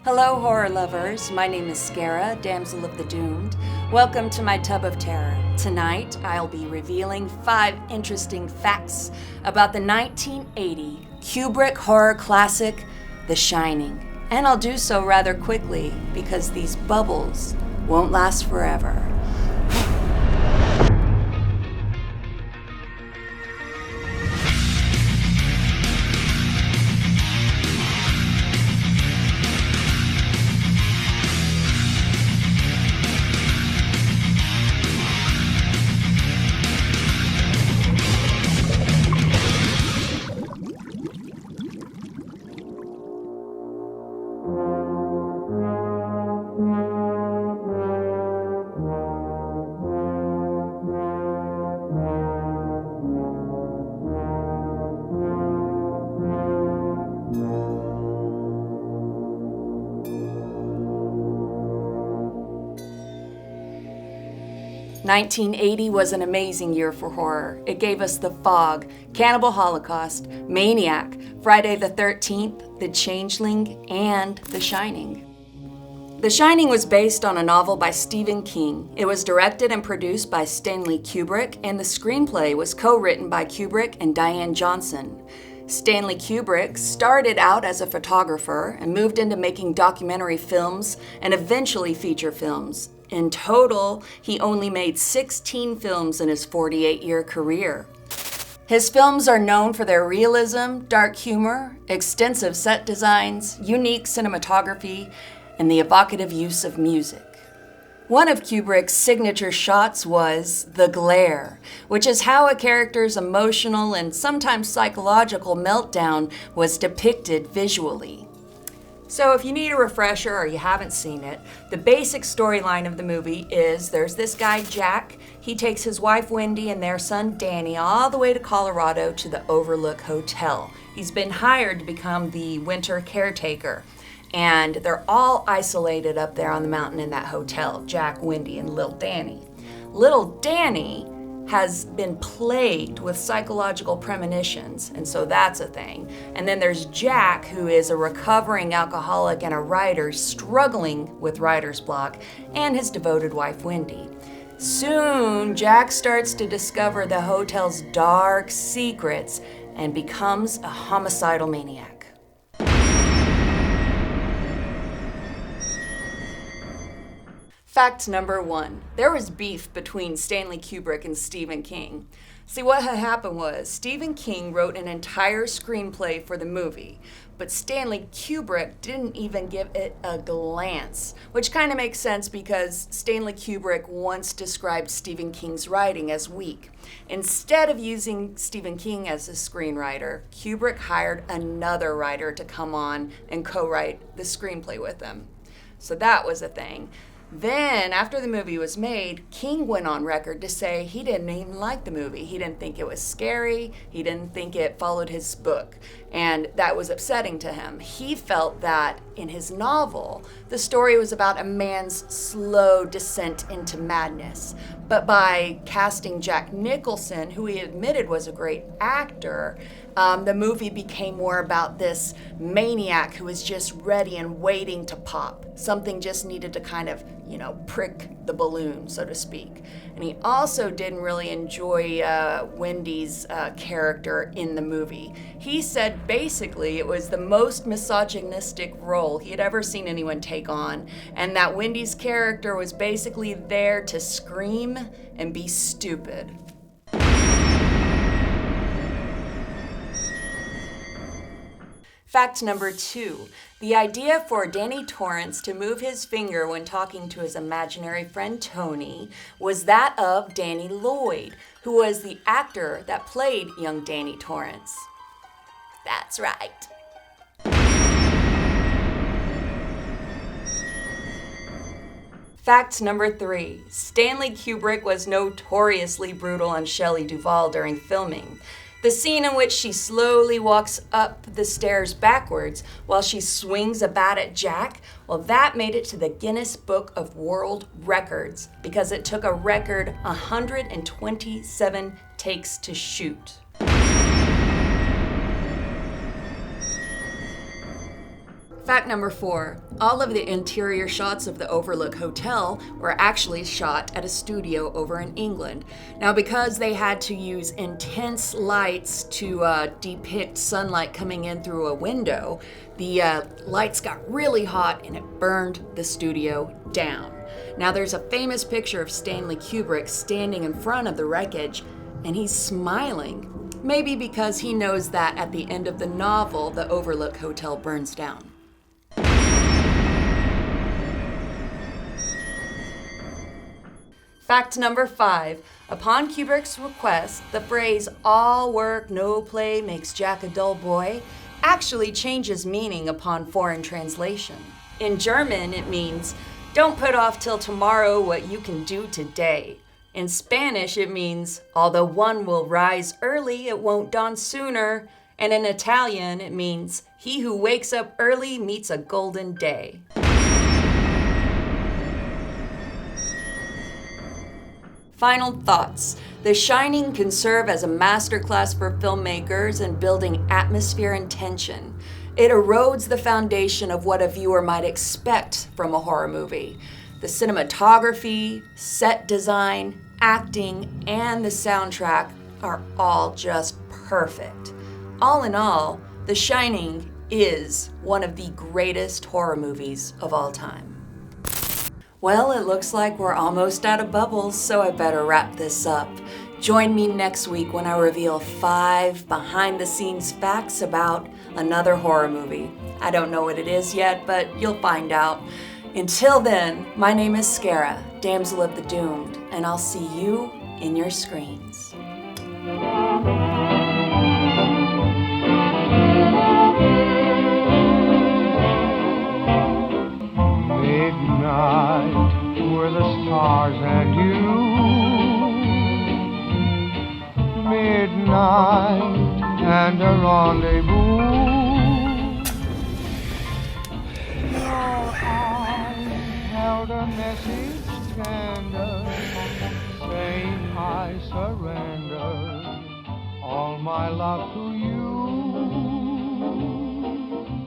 Hello, horror lovers. My name is Scarah, Damsel of the Doomed. Welcome to my tub of terror. Tonight, I'll be revealing 5 interesting facts about the 1980 Kubrick horror classic, The Shining. And I'll do so rather quickly because these bubbles won't last forever. 1980 was an amazing year for horror. It gave us The Fog, Cannibal Holocaust, Maniac, Friday the 13th, The Changeling, and The Shining. The Shining was based on a novel by Stephen King. It was directed and produced by Stanley Kubrick, and the screenplay was co-written by Kubrick and Diane Johnson. Stanley Kubrick started out as a photographer and moved into making documentary films and eventually feature films. In total, he only made 16 films in his 48-year career. His films are known for their realism, dark humor, extensive set designs, unique cinematography, and the evocative use of music. One of Kubrick's signature shots was the glare, which is how a character's emotional and sometimes psychological meltdown was depicted visually. So if you need a refresher or you haven't seen it, the basic storyline of the movie is there's this guy, Jack. He takes his wife, Wendy, and their son, Danny, all the way to Colorado to the Overlook Hotel. He's been hired to become the winter caretaker. And they're all isolated up there on the mountain in that hotel, Jack, Wendy, and little Danny. Little Danny has been plagued with psychological premonitions, and so that's a thing. And then there's Jack, who is a recovering alcoholic and a writer struggling with writer's block, and his devoted wife, Wendy. Soon, Jack starts to discover the hotel's dark secrets and becomes a homicidal maniac. Fact number 1. There was beef between Stanley Kubrick and Stephen King. See, what had happened was Stephen King wrote an entire screenplay for the movie, but Stanley Kubrick didn't even give it a glance, which kind of makes sense because Stanley Kubrick once described Stephen King's writing as weak. Instead of using Stephen King as a screenwriter, Kubrick hired another writer to come on and co-write the screenplay with him. So that was a thing. Then, after the movie was made, King went on record to say he didn't even like the movie. He didn't think it was scary. He didn't think it followed his book. And that was upsetting to him. He felt that in his novel, the story was about a man's slow descent into madness. But by casting Jack Nicholson, who he admitted was a great actor, the movie became more about this maniac who was just ready and waiting to pop. Something just needed to kind of, prick the balloon, so to speak. And he also didn't really enjoy Wendy's character in the movie. He said basically it was the most misogynistic role he had ever seen anyone take on, and that Wendy's character was basically there to scream and be stupid. Fact number 2. The idea for Danny Torrance to move his finger when talking to his imaginary friend Tony was that of Danny Lloyd, who was the actor that played young Danny Torrance. That's right. Fact number 3. Stanley Kubrick was notoriously brutal on Shelley Duvall during filming. The scene in which she slowly walks up the stairs backwards while she swings a bat at Jack, well, that made it to the Guinness Book of World Records because it took a record 127 takes to shoot. Fact number 4, all of the interior shots of the Overlook Hotel were actually shot at a studio over in England. Now, because they had to use intense lights to depict sunlight coming in through a window, the lights got really hot and it burned the studio down. Now, there's a famous picture of Stanley Kubrick standing in front of the wreckage, and he's smiling. Maybe because he knows that at the end of the novel, the Overlook Hotel burns down. Fact number 5. Upon Kubrick's request, the phrase, "all work, no play makes Jack a dull boy," actually changes meaning upon foreign translation. In German, it means, "don't put off till tomorrow what you can do today." In Spanish, it means, "although one will rise early, it won't dawn sooner." And in Italian, it means, "he who wakes up early meets a golden day." Final thoughts. The Shining can serve as a masterclass for filmmakers in building atmosphere and tension. It erodes the foundation of what a viewer might expect from a horror movie. The cinematography, set design, acting, and the soundtrack are all just perfect. All in all, The Shining is one of the greatest horror movies of all time. Well, it looks like we're almost out of bubbles, so I better wrap this up. Join me next week when I reveal 5 behind-the-scenes facts about another horror movie. I don't know what it is yet, but you'll find out. Until then, my name is Scarah, Damsel of the Doomed, and I'll see you in your screens. Midnight were the stars and you. Midnight and a rendezvous. Your arms held a message tender, saying I surrender all my love to you.